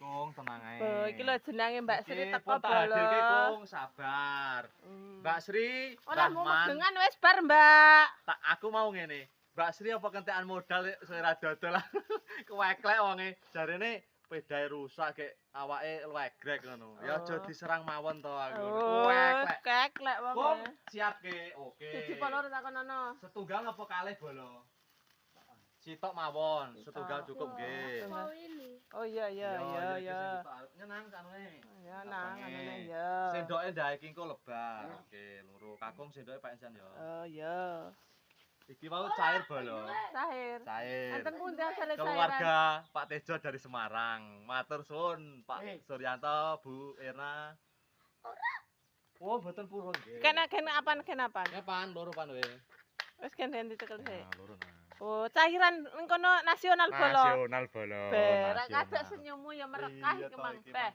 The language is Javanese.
Kung tenang ae. Oh, iki lho jenenge Mbak Sri Iki teko pun tak hadirke, bolo. Kung, sabar. Mbak Sri, Ora mau Rahman. megengan wis bar, Mbak. Tak aku mau ngene. Mbak Sri apa kentekan modal ora dodol. Keweklek wonge. Jarene pedae rusak kek awake luwegrek ngono. Ya aja diserang mawon to aku. Kuweklek. Keklek wong. Kung, siap ke. Oke. Siji apa loro takonono? Setunggal apa kalih bolo? Sitok mawon, setunggal cukup nggih. Oh iya iya iya iya. Nyenang kanune. Ya nang anune ya. Sendoke ndak iki engko lebar. Oke, loro. Kakung sendoke Pak Ensan ya. Oh iya. Iki mau cair bolo. Cair. Cair. Enten pundi asale cairan? Keluarga Pak Tejo dari Semarang. Matur suwun Pak Suryanto, Bu Erna. Oh, mboten purun nggih. Kena apaan? Kapan loro pan we. Wis gen dicekel sik. Nah, loro nah. Oh, cairan ning kono nasional bolo. Nasional bolo. Berak kadek senyummu ya merekah iki, Mang. Beh.